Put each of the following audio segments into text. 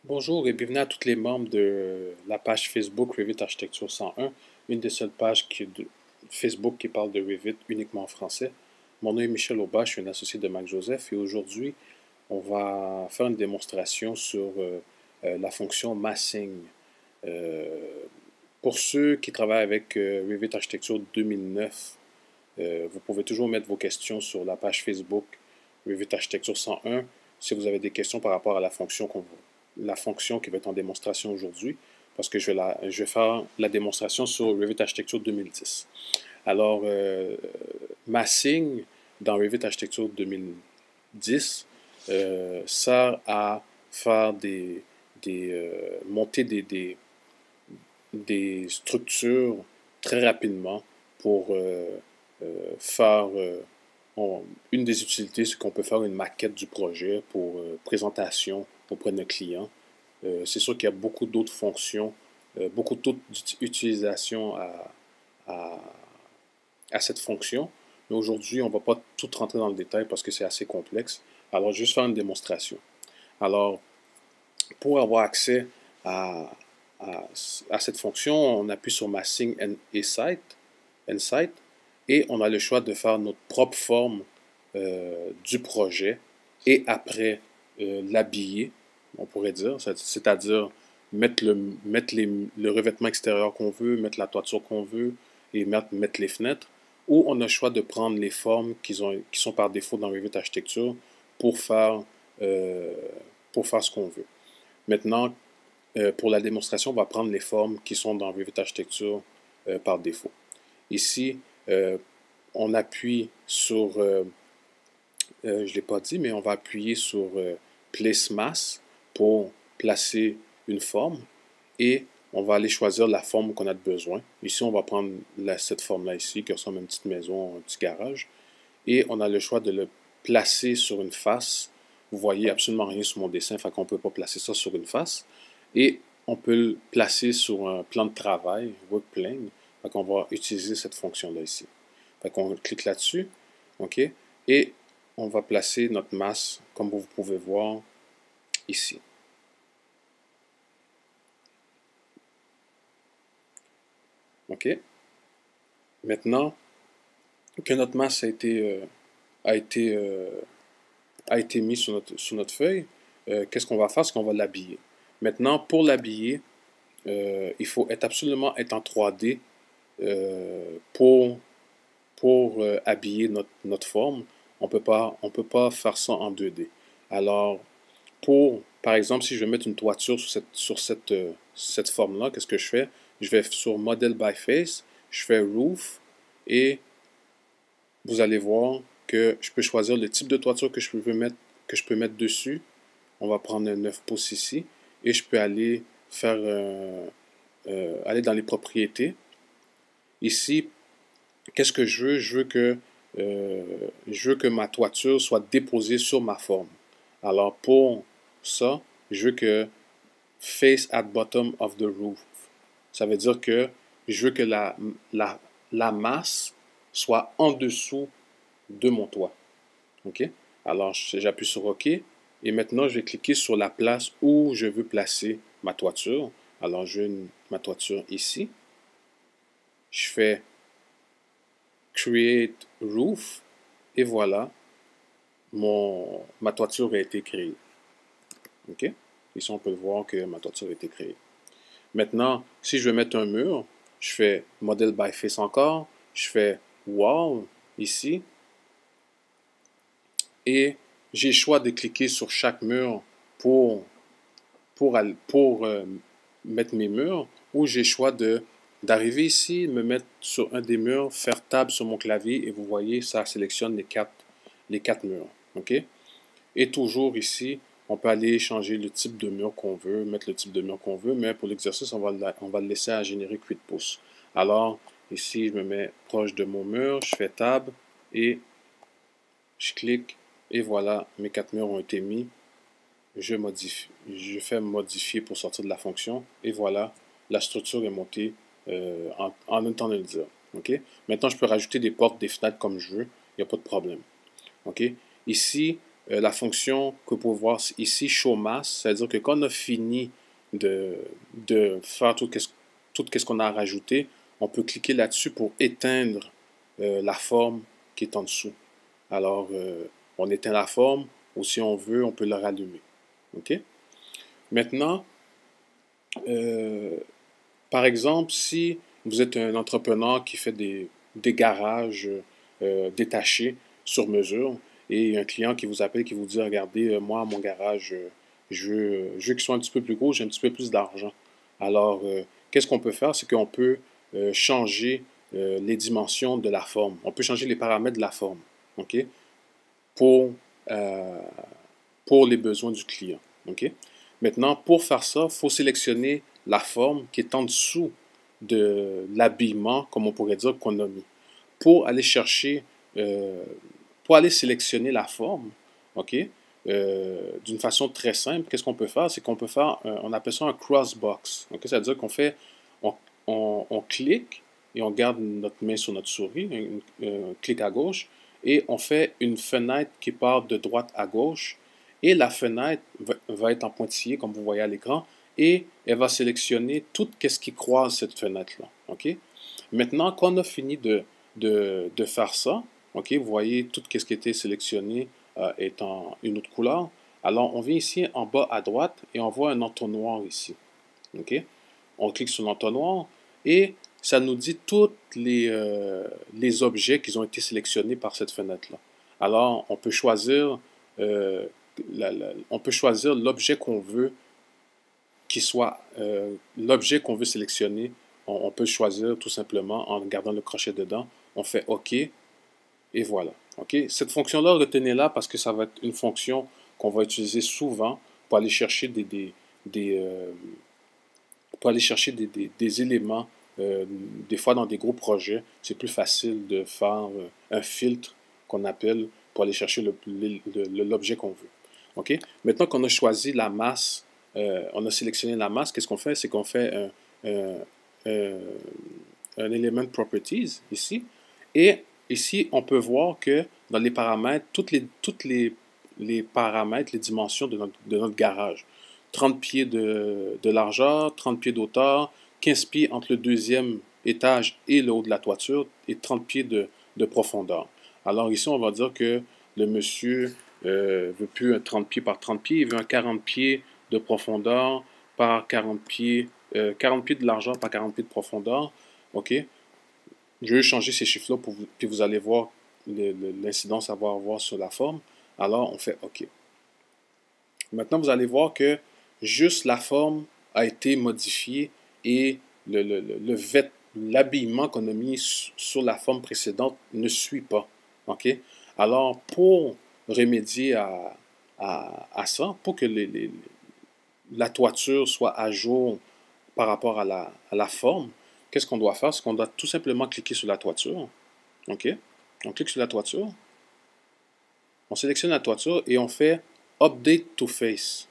Bonjour et bienvenue à tous les membres de la page Facebook Revit Architecture 101, une des seules pages Facebook qui parle de Revit uniquement en français. Mon nom est Michel Aubach, je suis un associé de Mac Joseph et aujourd'hui, on va faire une démonstration sur la fonction massing. Euh, pour ceux qui travaillent avec Revit Architecture 2009, vous pouvez toujours mettre vos questions sur la page Facebook Revit Architecture 101 si vous avez des questions par rapport à la fonction qui va être en démonstration aujourd'hui, parce que je vais faire la démonstration sur Revit Architecture 2010. Alors, Massing dans Revit Architecture 2010 sert à faire monter des structures très rapidement pour faire une des utilités, c'est qu'on peut faire une maquette du projet pour présentation auprès de nos clients. C'est sûr qu'il y a beaucoup d'autres fonctions, beaucoup d'autres utilisations à, à cette fonction, mais aujourd'hui, on ne va pas tout rentrer dans le détail parce que c'est assez complexe. Alors, juste faire une démonstration. Alors, pour avoir accès à, à cette fonction, on appuie sur Massing Insight et on a le choix de faire notre propre forme du projet et après l'habiller, on pourrait dire, c'est-à-dire le revêtement extérieur qu'on veut, mettre la toiture qu'on veut et mettre les fenêtres, ou on a le choix de prendre les formes qui sont par défaut dans Revit Architecture pour faire, euh, pour faire ce qu'on veut. Maintenant, pour la démonstration, on va prendre les formes qui sont dans Revit Architecture par défaut. Ici, on appuie sur, je ne l'ai pas dit, mais on va appuyer sur Place Mass pour placer une forme et on va aller choisir la forme qu'on a besoin. Ici, on va prendre cette forme-là ici, qui ressemble à une petite maison, un petit garage. Et on a le choix de le placer sur une face. Vous voyez absolument rien sur mon dessin, fait qu'on ne peut pas placer ça sur une face. Et on peut le placer sur un plan de travail, work plane. Fait qu'on va utiliser cette fonction-là ici. Fait qu'on clique là-dessus, OK? Et on va placer notre masse, comme vous pouvez voir ici. OK? Maintenant que notre masse a été, euh, a été mise sur notre feuille, qu'est-ce qu'on va faire? C'est qu'on va l'habiller. Maintenant, pour l'habiller, il faut absolument être en 3D pour habiller notre forme. On peut pas faire ça en 2D. Alors, par exemple, si je veux mettre une toiture sur cette forme-là, qu'est-ce que je fais? Je vais sur Model by Face, je fais Roof, et vous allez voir que je peux choisir le type de toiture que je peux mettre dessus. On va prendre un 9 pouces ici, et je peux aller aller dans les propriétés. Ici, qu'est-ce que je veux? Je veux que ma toiture soit déposée sur ma forme. Alors pour ça, je veux que face at bottom of the roof. Ça veut dire que je veux que la masse soit en dessous de mon toit. OK? Alors j'appuie sur OK et maintenant je vais cliquer sur la place où je veux placer ma toiture. Alors je veux ma toiture ici. Je fais Create Roof et voilà, ma toiture a été créée. OK? Ici, on peut voir que ma toiture a été créée. Maintenant, si je veux mettre un mur, je fais Model by Face encore, je fais Wall ici, et j'ai le choix de cliquer sur chaque mur pour, pour mettre mes murs, ou j'ai le choix d'arriver ici, me mettre sur un des murs, faire Tab sur mon clavier, et vous voyez, ça sélectionne les quatre murs. OK? Et toujours ici, on peut aller changer le type de mur qu'on veut, mettre le type de mur qu'on veut, mais pour l'exercice, on va le laisser à générer 8 pouces. Alors, ici, je me mets proche de mon mur, je fais Tab et je clique et voilà, mes 4 murs ont été mis. Je fais modifier pour sortir de la fonction et voilà, la structure est montée en un temps de le dire. OK? Maintenant, je peux rajouter des portes, des fenêtres comme je veux, il n'y a pas de problème. OK? Ici, la fonction que vous pouvez voir ici, show mass, c'est-à-dire que quand on a fini de faire tout ce qu'on a rajouté, on peut cliquer là-dessus pour éteindre la forme qui est en dessous. Alors, on éteint la forme, ou si on veut, on peut le rallumer. OK? Maintenant, par exemple, si vous êtes un entrepreneur qui fait des garages détachés sur mesure, et un client qui vous appelle, qui vous dit, regardez, moi, mon garage, je veux qu'il soit un petit peu plus gros, j'ai un petit peu plus d'argent. Alors, qu'est-ce qu'on peut faire? C'est qu'on peut changer les dimensions de la forme. On peut changer les paramètres de la forme, OK? Pour, euh, pour les besoins du client, OK? Maintenant, pour faire ça, il faut sélectionner la forme qui est en dessous de l'habillement, comme on pourrait dire, qu'on a mis. Pour aller chercher, euh, pour aller sélectionner la forme, OK, d'une façon très simple, qu'est-ce qu'on peut faire? C'est qu'on peut faire, on appelle ça un crossbox. OK? C'est-à-dire qu'on fait, on clique et on garde notre main sur notre souris, un clic à gauche, et on fait une fenêtre qui part de droite à gauche, et la fenêtre va être en pointillé, comme vous voyez à l'écran, et elle va sélectionner tout ce qui croise cette fenêtre-là. OK? Maintenant, quand on a fini de faire ça, OK, vous voyez tout ce qui était sélectionné est en une autre couleur. Alors, on vient ici en bas à droite et on voit un entonnoir ici. OK? On clique sur l'entonnoir et ça nous dit tous les objets qui ont été sélectionnés par cette fenêtre-là. Alors, on peut choisir l'objet qu'on veut qui soit l'objet qu'on veut sélectionner. On peut choisir tout simplement en gardant le crochet dedans. On fait OK et voilà. OK? Cette fonction-là, retenez-la parce que ça va être une fonction qu'on va utiliser souvent pour aller chercher des, pour aller chercher des éléments. Des fois, dans des gros projets, c'est plus facile de faire un filtre qu'on appelle pour aller chercher l'objet qu'on veut. OK? Maintenant qu'on a choisi la masse, on a sélectionné la masse, qu'est-ce qu'on fait? C'est qu'on fait un, un, un element properties ici. Et ici, on peut voir que dans les paramètres, les paramètres, les dimensions de notre garage. 30 pieds de largeur, 30 pieds d'auteur, 15 pieds entre le deuxième étage et le haut de la toiture et 30 pieds de profondeur. Alors ici, on va dire que le monsieur veut plus un 30 pieds par 30 pieds, il veut un 40 pieds de profondeur par 40 pieds, 40 pieds de largeur par 40 pieds de profondeur. OK? Je vais changer ces chiffres-là puis vous allez voir l'incidence à avoir sur la forme. Alors, on fait OK. Maintenant, vous allez voir que juste la forme a été modifiée et l'habillement qu'on a mis sur la forme précédente ne suit pas. OK? Alors, pour remédier à ça, pour que la toiture soit à jour par rapport à la forme, qu'est-ce qu'on doit faire? C'est qu'on doit tout simplement cliquer sur la toiture. OK? On clique sur la toiture. On sélectionne la toiture et on fait Update to Face.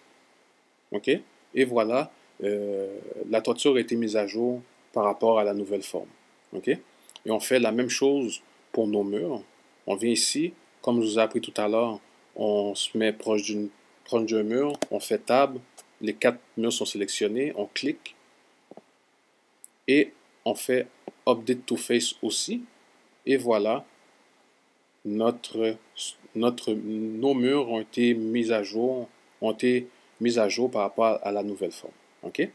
OK? Et voilà, la toiture a été mise à jour par rapport à la nouvelle forme. OK? Et on fait la même chose pour nos murs. On vient ici, comme je vous ai appris tout à l'heure, on se met proche d'un mur, on fait Tab, les 4 murs sont sélectionnés, on clique et on fait Update to Face aussi. Et voilà, nos murs ont été mis à jour, par rapport à la nouvelle forme. OK?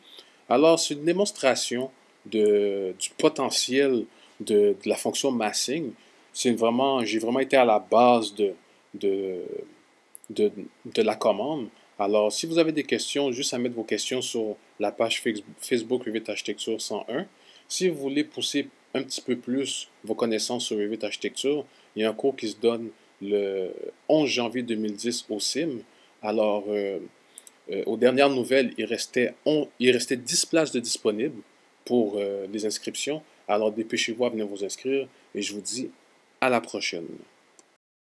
Alors, c'est une démonstration du potentiel de la fonction massing. J'ai vraiment été à la base de, de la commande. Alors, si vous avez des questions, juste à mettre vos questions sur la page Facebook Revit Architecture 101. Si vous voulez pousser un petit peu plus vos connaissances sur Revit Architecture, il y a un cours qui se donne le 11 janvier 2010 au CIM. Alors, aux dernières nouvelles, il restait 10 places de disponibles pour les inscriptions. Alors, dépêchez-vous à venir vous inscrire et je vous dis à la prochaine.